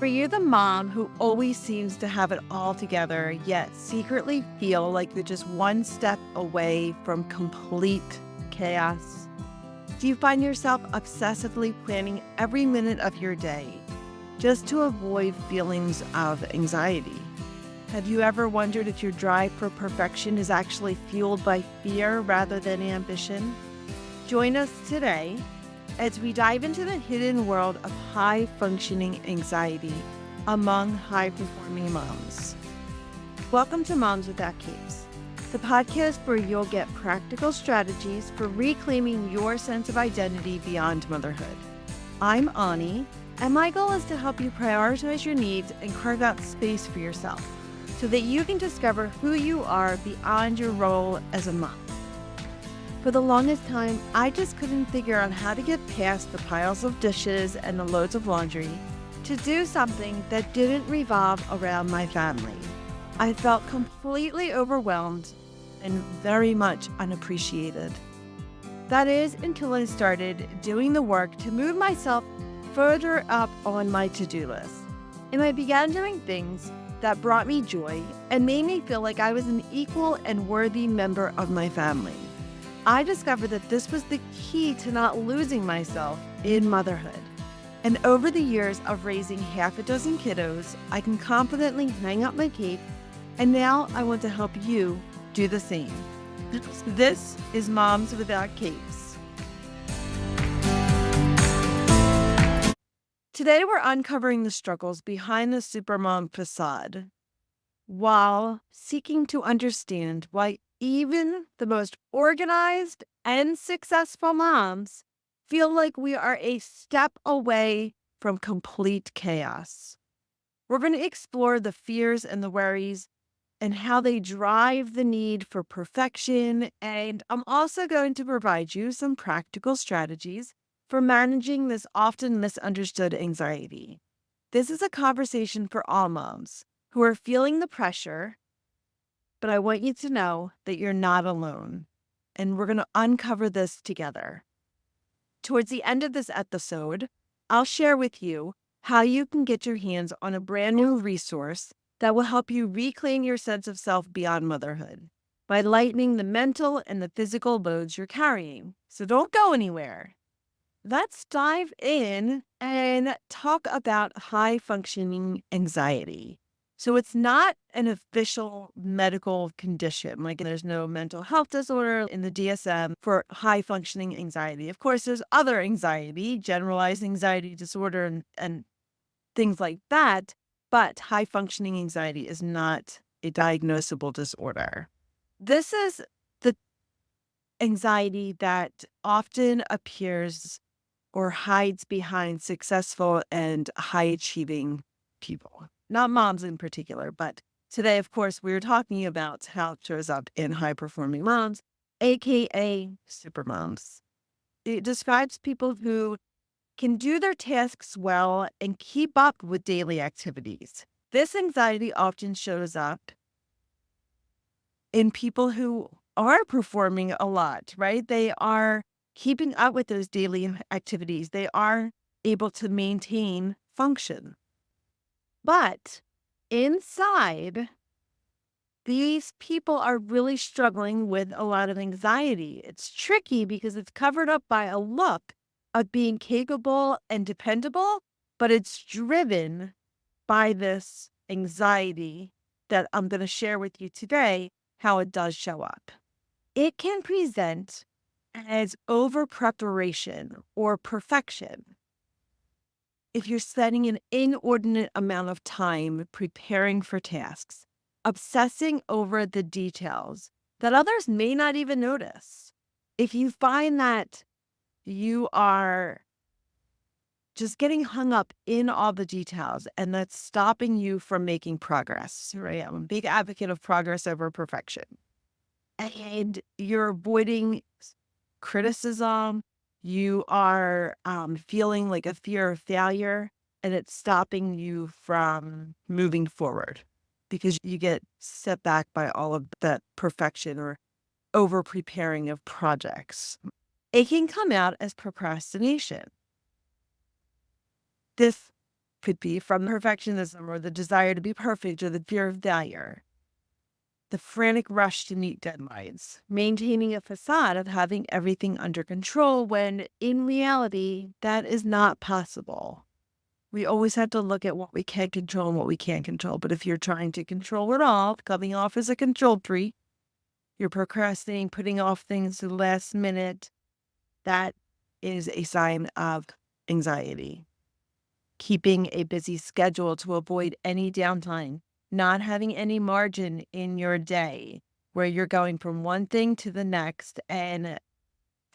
Are you the mom who always seems to have it all together, yet secretly feel like you're just one step away from complete chaos? Do you find yourself obsessively planning every minute of your day just to avoid feelings of anxiety? Have you ever wondered if your drive for perfection is actually fueled by fear rather than ambition? Join us today as we dive into the hidden world of high-functioning anxiety among high-performing moms. Welcome to Moms Without Capes, the podcast where you'll get practical strategies for reclaiming your sense of identity beyond motherhood. I'm Ani, and my goal is to help you prioritize your needs and carve out space for yourself so that you can discover who you are beyond your role as a mom. For the longest time, I just couldn't figure out how to get past the piles of dishes and the loads of laundry to do something that didn't revolve around my family. I felt completely overwhelmed and very much unappreciated. That is until I started doing the work to move myself further up on my to-do list. And I began doing things that brought me joy and made me feel like I was an equal and worthy member of my family. I discovered that this was the key to not losing myself in motherhood. And over the years of raising half a dozen kiddos, I can confidently hang up my cape, and now I want to help you do the same. This is Moms Without Capes. Today we're uncovering the struggles behind the supermom facade while seeking to understand why even the most organized and successful moms feel like we are a step away from complete chaos. We're going to explore the fears and the worries and how they drive the need for perfection. And I'm also going to provide you some practical strategies for managing this often misunderstood anxiety. This is a conversation for all moms who are feeling the pressure, but I want you to know that you're not alone, and we're going to uncover this together. Towards the end of this episode, I'll share with you how you can get your hands on a brand new resource that will help you reclaim your sense of self beyond motherhood by lightening the mental and the physical loads you're carrying. So don't go anywhere. Let's dive in and talk about high-functioning anxiety. So it's not an official medical condition. Like there's no mental health disorder in the DSM for high functioning anxiety. Of course, there's other anxiety, generalized anxiety disorder and things like that. But high functioning anxiety is not a diagnosable disorder. This is the anxiety that often appears or hides behind successful and high achieving people. Not moms in particular, but today, of course, we're talking about how it shows up in high-performing moms, aka supermoms. It describes people who can do their tasks well and keep up with daily activities. This anxiety often shows up in people who are performing a lot, right? They are keeping up with those daily activities. They are able to maintain function. But inside, these people are really struggling with a lot of anxiety. It's tricky because it's covered up by a look of being capable and dependable, but it's driven by this anxiety that I'm going to share with you today, how it does show up. It can present as over preparation or perfection. If you're spending an inordinate amount of time preparing for tasks, obsessing over the details that others may not even notice, if you find that you are just getting hung up in all the details and that's stopping you from making progress, right? I'm a big advocate of progress over perfection. And you're avoiding criticism, you are feeling like a fear of failure, and it's stopping you from moving forward because you get set back by all of that perfection or over preparing of projects. It can come out as procrastination. This could be from perfectionism or the desire to be perfect or the fear of failure. The frantic rush to meet deadlines, maintaining a facade of having everything under control when in reality, that is not possible. We always have to look at what we can control and what we can't control. But if you're trying to control it all, coming off as a control freak, you're procrastinating, putting off things to the last minute, that is a sign of anxiety. Keeping a busy schedule to avoid any downtime, not having any margin in your day where you're going from one thing to the next and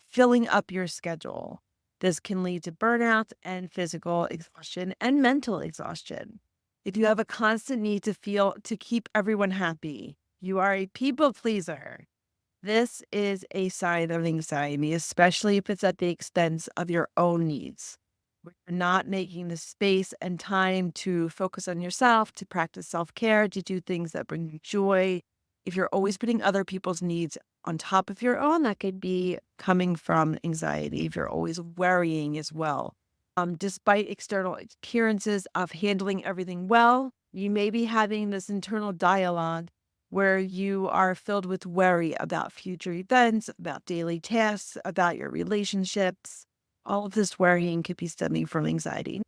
filling up your schedule. This can lead to burnout and physical exhaustion and mental exhaustion. If you have a constant need to keep everyone happy, you are a people pleaser. This is a sign of anxiety, especially if it's at the expense of your own needs. Where you're not making the space and time to focus on yourself, to practice self care, to do things that bring you joy. If you're always putting other people's needs on top of your own, that could be coming from anxiety. If you're always worrying as well. Despite external appearances of handling everything well, you may be having this internal dialogue where you are filled with worry about future events, about daily tasks, about your relationships. All of this worrying could be stemming from anxiety.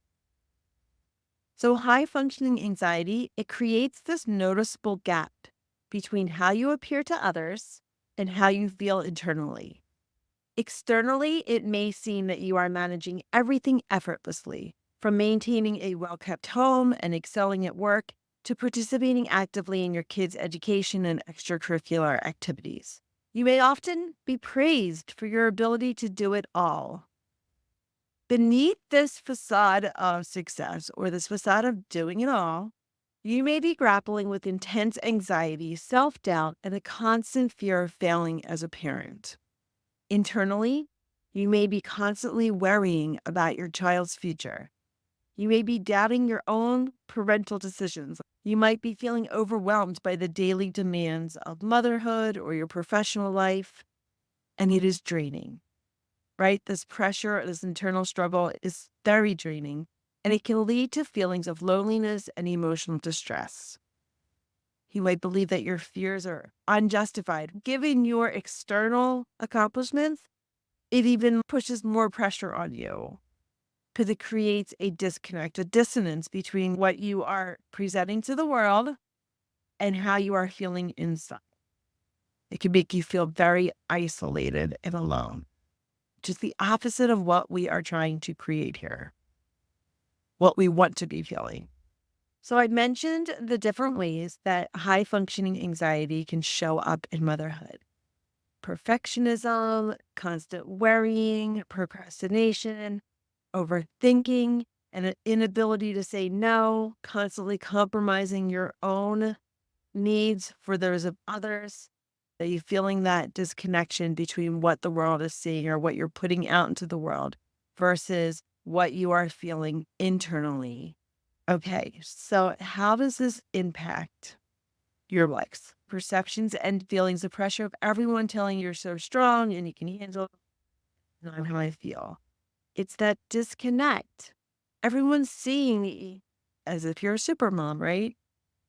So high functioning anxiety, it creates this noticeable gap between how you appear to others and how you feel internally. Externally, it may seem that you are managing everything effortlessly, from maintaining a well kept home and excelling at work to participating actively in your kids' education and extracurricular activities. You may often be praised for your ability to do it all. Beneath this facade of success or this facade of doing it all, you may be grappling with intense anxiety, self doubt, and a constant fear of failing as a parent. Internally, you may be constantly worrying about your child's future. You may be doubting your own parental decisions. You might be feeling overwhelmed by the daily demands of motherhood or your professional life, and it is draining, right? This pressure, this internal struggle is very draining, and it can lead to feelings of loneliness and emotional distress. You might believe that your fears are unjustified. Given your external accomplishments, it even pushes more pressure on you because it creates a disconnect, a dissonance between what you are presenting to the world and how you are feeling inside. It can make you feel very isolated and alone, which is the opposite of what we are trying to create here, what we want to be feeling. So I mentioned the different ways that high functioning anxiety can show up in motherhood. Perfectionism, constant worrying, procrastination, overthinking, and an inability to say no, constantly compromising your own needs for those of others. Are you feeling that disconnection between what the world is seeing or what you're putting out into the world versus what you are feeling internally? Okay, so how does this impact your likes, perceptions, and feelings of pressure of everyone telling you you're so strong and you can handle it? Not how I feel. It's that disconnect. Everyone's seeing you as if you're a super mom, right?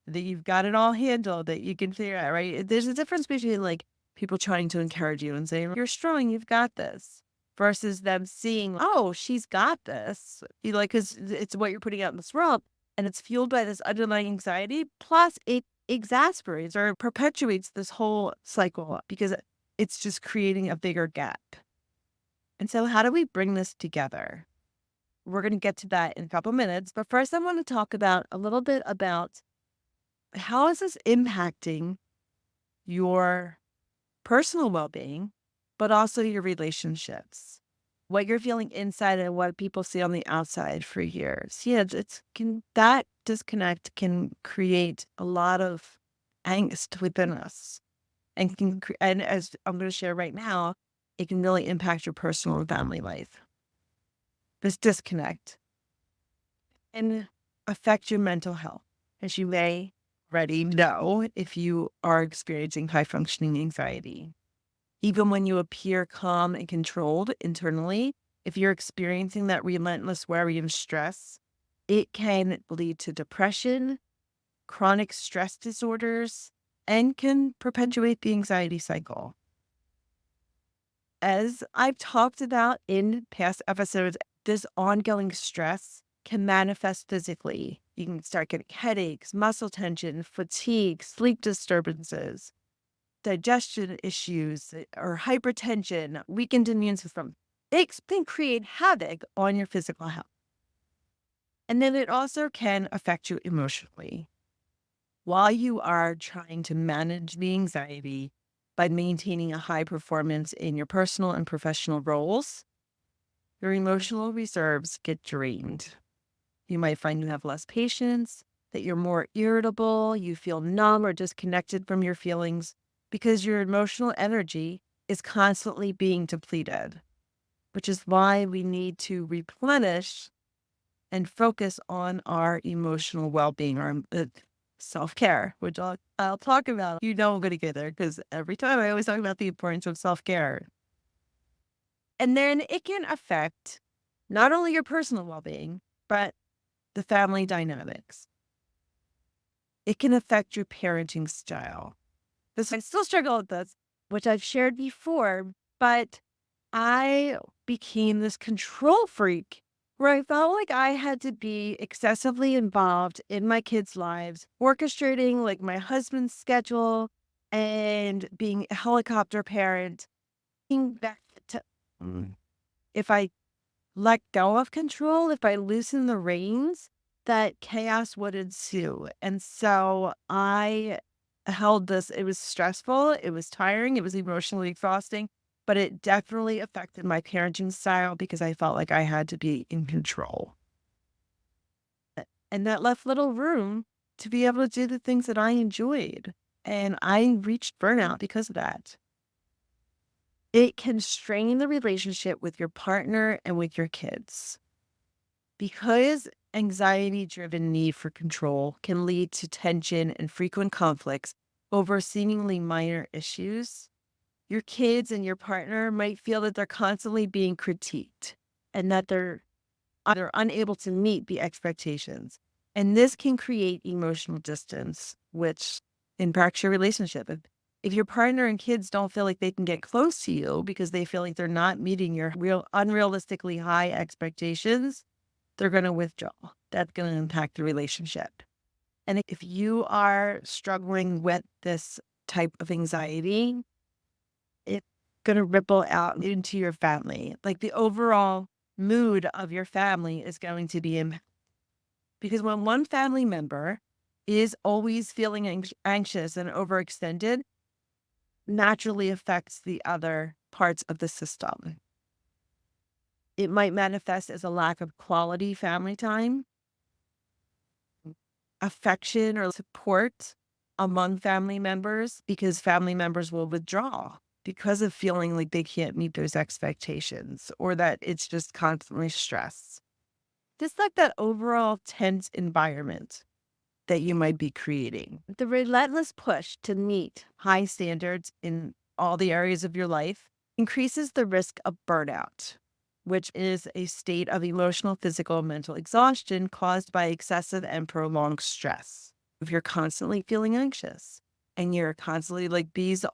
That you've got it all handled, that you can figure out, right? There's a difference between like people trying to encourage you and saying, you're strong, you've got this, versus them seeing, oh, she's got this. You like, because it's what you're putting out in this world. And it's fueled by this underlying anxiety. Plus, it exasperates or perpetuates this whole cycle because it's just creating a bigger gap. And so, how do we bring this together? We're going to get to that in a couple minutes. But first, I want to talk about a little bit about how is this impacting your personal well-being, but also your relationships, what you're feeling inside and what people see on the outside for years. Yeah, that disconnect can create a lot of angst within us, and and as I'm going to share right now, it can really impact your personal and family life. This disconnect and affect your mental health, as you may already know if you are experiencing high functioning anxiety. Even when you appear calm and controlled internally, if you're experiencing that relentless worry and stress, It can lead to depression, chronic stress disorders, and can perpetuate the anxiety cycle. As I've talked about in past episodes, this ongoing stress can manifest physically. You can start getting headaches, muscle tension, fatigue, sleep disturbances, digestion issues, or hypertension, weakened immune system. It can create havoc on your physical health. And then it also can affect you emotionally. While you are trying to manage the anxiety by maintaining a high performance in your personal and professional roles, your emotional reserves get drained. You might find you have less patience, that you're more irritable, you feel numb or disconnected from your feelings because your emotional energy is constantly being depleted, which is why we need to replenish and focus on our emotional well-being, our self-care, which I'll talk about. You know I'm going to get there because every time I always talk about the importance of self-care. And then it can affect not only your personal well-being, but the family dynamics. It can affect your parenting style. I still struggle with this, which I've shared before, but I became this control freak where I felt like I had to be excessively involved in my kids' lives, orchestrating like my husband's schedule and being a helicopter parent. Being back to, if I let go of control, if I loosen the reins, that chaos would ensue. And so I held this, it was stressful, it was tiring, it was emotionally exhausting, but it definitely affected my parenting style because I felt like I had to be in control. And that left little room to be able to do the things that I enjoyed. And I reached burnout because of that. It can strain the relationship with your partner and with your kids. Because anxiety driven need for control can lead to tension and frequent conflicts over seemingly minor issues, your kids and your partner might feel that they're constantly being critiqued and that they're unable to meet the expectations. And this can create emotional distance, which impacts your relationship. If your partner and kids don't feel like they can get close to you because they feel like they're not meeting your unrealistically high expectations, they're going to withdraw. That's going to impact the relationship. And if you are struggling with this type of anxiety, it's going to ripple out into your family. Like the overall mood of your family is going to be impacted. Because when one family member is always feeling anxious and overextended, naturally affects the other parts of the system. It might manifest as a lack of quality family time, affection or support among family members because family members will withdraw because of feeling like they can't meet those expectations or that it's just constantly stress. Just like that overall tense environment that you might be creating. The relentless push to meet high standards in all the areas of your life increases the risk of burnout, which is a state of emotional, physical, and mental exhaustion caused by excessive and prolonged stress. If you're constantly feeling anxious and you're constantly like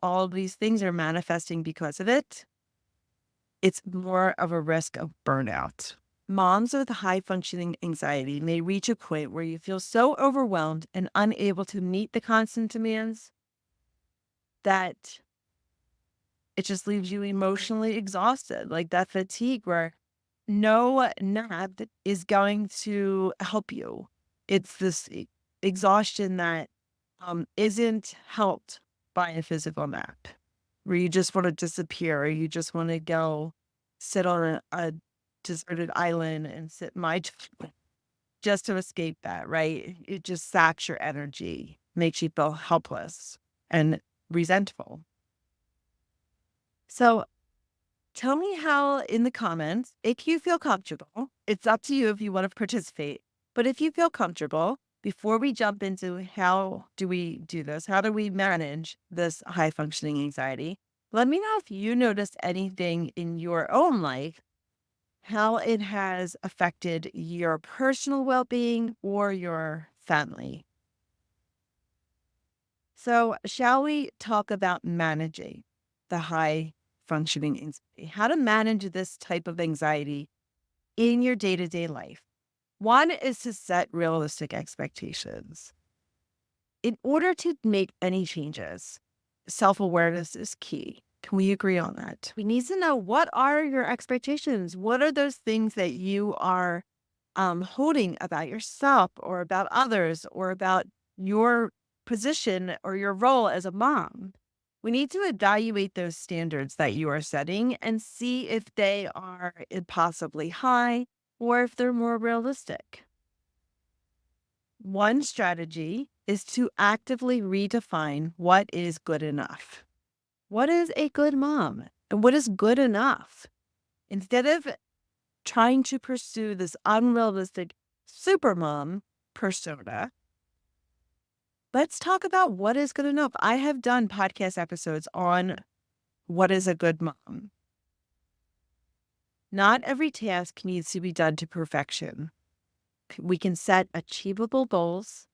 all of these things are manifesting because of it, it's more of a risk of burnout. Moms with high functioning anxiety may reach a point where you feel so overwhelmed and unable to meet the constant demands that it just leaves you emotionally exhausted, like that fatigue where no nap is going to help you. It's this exhaustion that isn't helped by a physical nap, where you just want to disappear or you just want to go sit on a deserted island and sit just to escape that, right? It just saps your energy, makes you feel helpless and resentful. So tell me how in the comments, if you feel comfortable, it's up to you if you want to participate, but if you feel comfortable, before we jump into how do we do this, how do we manage this high functioning anxiety, let me know if you noticed anything in your own life how it has affected your personal well being or your family. So, shall we talk about managing the high functioning anxiety? How to manage this type of anxiety in your day to day life? One is to set realistic expectations. In order to make any changes, self awareness is key. Can we agree on that? We need to know, what are your expectations? What are those things that you are holding about yourself or about others or about your position or your role as a mom? We need to evaluate those standards that you are setting and see if they are impossibly high or if they're more realistic. One strategy is to actively redefine what is good enough. What is a good mom? And what is good enough? Instead of trying to pursue this unrealistic supermom persona, let's talk about what is good enough. I have done podcast episodes on what is a good mom. Not every task needs to be done to perfection. We can set achievable goals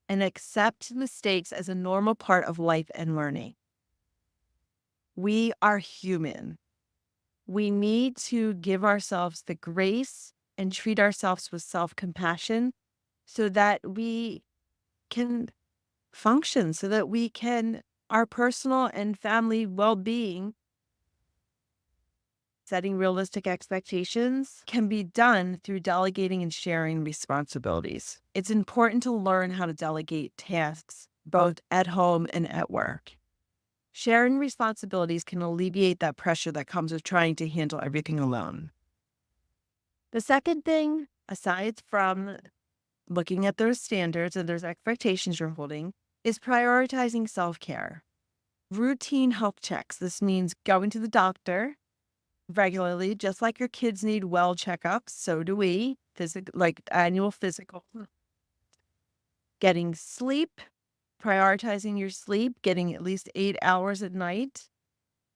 and accept mistakes as a normal part of life and learning. We are human. We need to give ourselves the grace and treat ourselves with self compassion so that we can function, so that we can, our personal and family well being, setting realistic expectations can be done through delegating and sharing responsibilities. It's important to learn how to delegate tasks both at home and at work. Sharing responsibilities can alleviate that pressure that comes with trying to handle everything alone. The second thing, aside from looking at those standards and those expectations you're holding, is prioritizing self care. Routine health checks. This means going to the doctor regularly, just like your kids need well checkups. So do we, like annual physical. Getting sleep, prioritizing your sleep, getting at least 8 hours at night,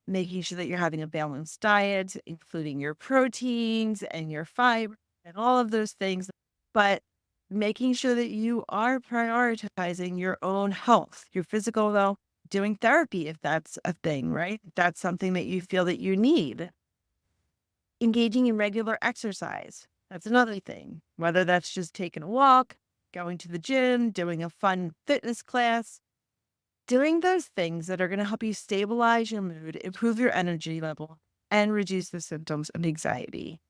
making sure that you're having a balanced diet, including your proteins and your fiber and all of those things, but making sure that you are prioritizing your own health, your physical health, doing therapy if that's a thing, right? If that's something that you feel that you need. Engaging in regular exercise. That's another thing, whether that's just taking a walk, going to the gym, doing a fun fitness class, doing those things that are going to help you stabilize your mood, improve your energy level, and reduce the symptoms of anxiety.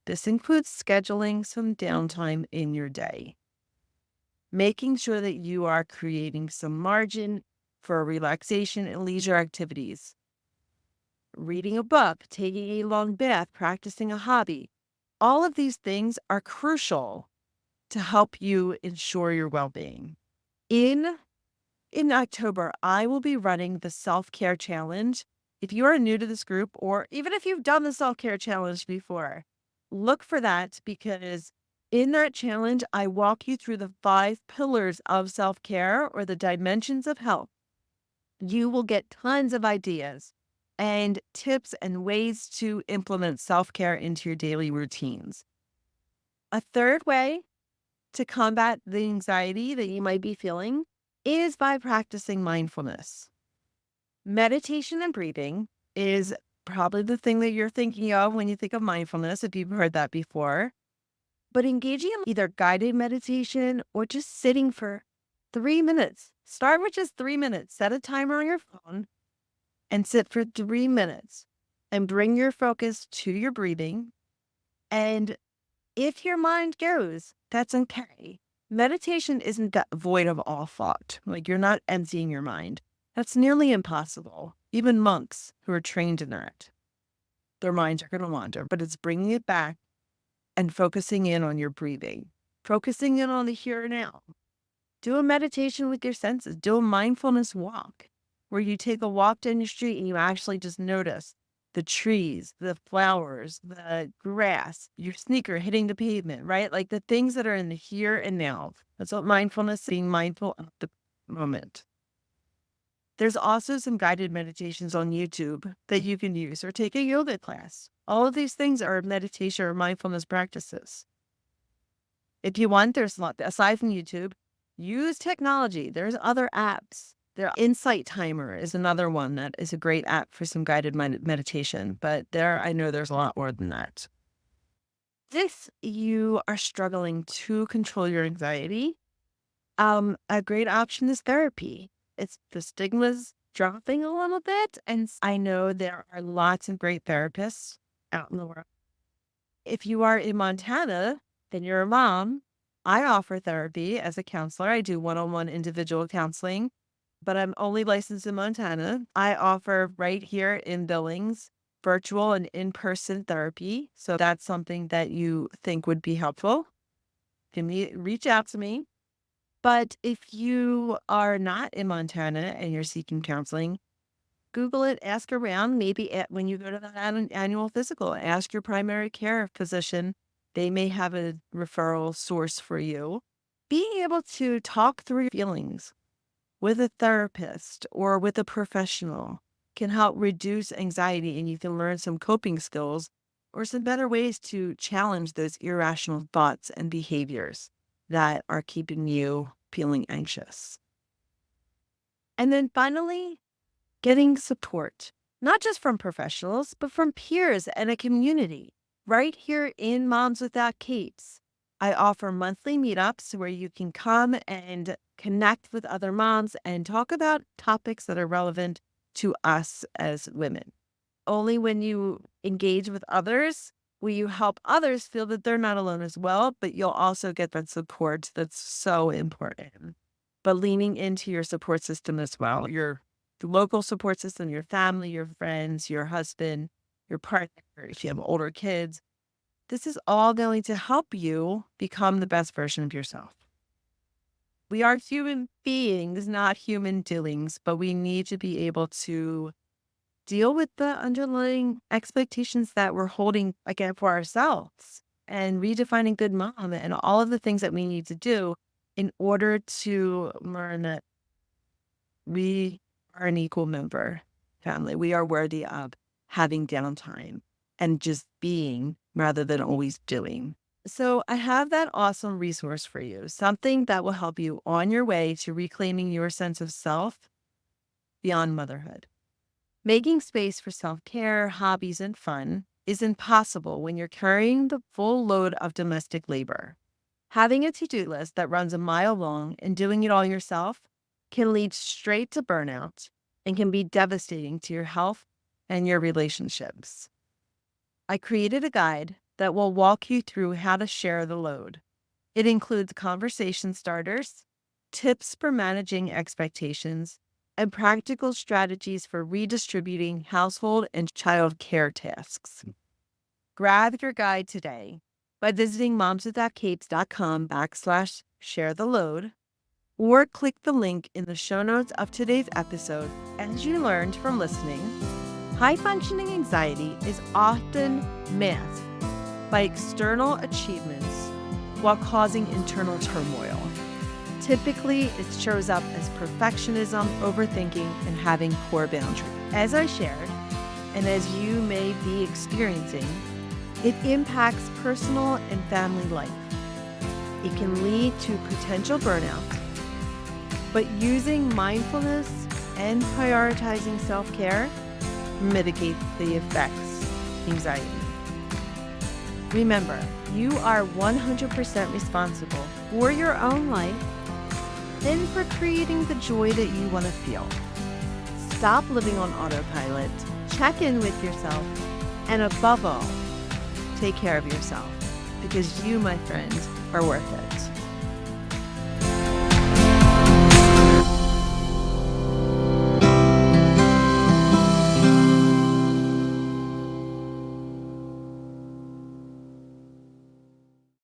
This includes scheduling some downtime in your day, making sure that you are creating some margin for relaxation and leisure activities, reading a book, taking a long bath, practicing a hobby. All of these things are crucial to help you ensure your well-being. In October, I will be running the self-care challenge. If you are new to this group, or even if you've done the self-care challenge before, look for that, because in that challenge, I walk you through the 5 pillars of self-care, or the dimensions of health. You will get tons of ideas and tips and ways to implement self-care into your daily routines. A third way to combat the anxiety that you might be feeling is by practicing mindfulness. Meditation and breathing is probably the thing that you're thinking of when you think of mindfulness, if you've heard that before. But engaging in either guided meditation or just sitting for 3 minutes. Start with just 3 minutes. Set a timer on your phone and sit for 3 minutes and bring your focus to your breathing. And if your mind goes, that's okay. Meditation isn't void of all thought. Like, you're not emptying your mind. That's nearly impossible. Even monks who are trained in that, their minds are going to wander, but it's bringing it back and focusing in on your breathing, focusing in on the here and now. Do a meditation with your senses. Do a mindfulness walk where you take a walk down your street and you actually just notice the trees, the flowers, the grass, your sneaker hitting the pavement, right? Like the things that are in the here and now. That's what mindfulness is, being mindful of the moment. There's also some guided meditations on YouTube that you can use, or take a yoga class. All of these things are meditation or mindfulness practices. If you want, there's a lot, aside from YouTube, use technology. There's other apps. There, Insight Timer is another one that is a great app for some guided meditation. But I know there's a lot more than that. If you are struggling to control your anxiety, a great option is therapy. The stigma's dropping a little bit, and I know there are lots of great therapists out in the world. If you are in Montana, then you're a mom. I offer therapy as a counselor. I do one-on-one individual counseling, but I'm only licensed in Montana. I offer right here in Billings, virtual and in-person therapy. So that's something that you think would be helpful. Reach out to me. But if you are not in Montana and you're seeking counseling, Google it, ask around. Maybe when you go to the annual physical, ask your primary care physician. They may have a referral source for you. Being able to talk through your feelings with a therapist or with a professional can help reduce anxiety, and you can learn some coping skills or some better ways to challenge those irrational thoughts and behaviors that are keeping you feeling anxious. And then finally, getting support, not just from professionals, but from peers and a community. Right here in Moms Without Capes, I offer monthly meetups where you can come and connect with other moms and talk about topics that are relevant to us as women. Only when you engage with others will you help others feel that they're not alone as well, but you'll also get that support that's so important. But leaning into your support system as well, your local support system, your family, your friends, your husband, your partner, if you have older kids, this is all going to help you become the best version of yourself. We are human beings, not human doings, but we need to be able to deal with the underlying expectations that we're holding again for ourselves and redefining good mom and all of the things that we need to do in order to learn that we are an equal member family. We are worthy of having downtime and just being rather than always doing. So I have that awesome resource for you, something that will help you on your way to reclaiming your sense of self beyond motherhood. Making space for self-care, hobbies, and fun is impossible when you're carrying the full load of domestic labor. Having a to-do list that runs a mile long and doing it all yourself can lead straight to burnout and can be devastating to your health and your relationships. I created a guide that will walk you through how to share the load. It includes conversation starters, tips for managing expectations, and practical strategies for redistributing household and child care tasks. Grab your guide today by visiting momswithoutcapes.com/share the load, or click the link in the show notes of today's episode. As you learned from listening, high-functioning anxiety is often masked by external achievements while causing internal turmoil. Typically, it shows up as perfectionism, overthinking, and having poor boundaries. As I shared, and as you may be experiencing, it impacts personal and family life. It can lead to potential burnout, but using mindfulness and prioritizing self-care mitigates the effects of anxiety. Remember, you are 100% responsible for your own life and for creating the joy that you want to feel. Stop living on autopilot, check in with yourself, and above all, take care of yourself, because you, my friend, are worth it.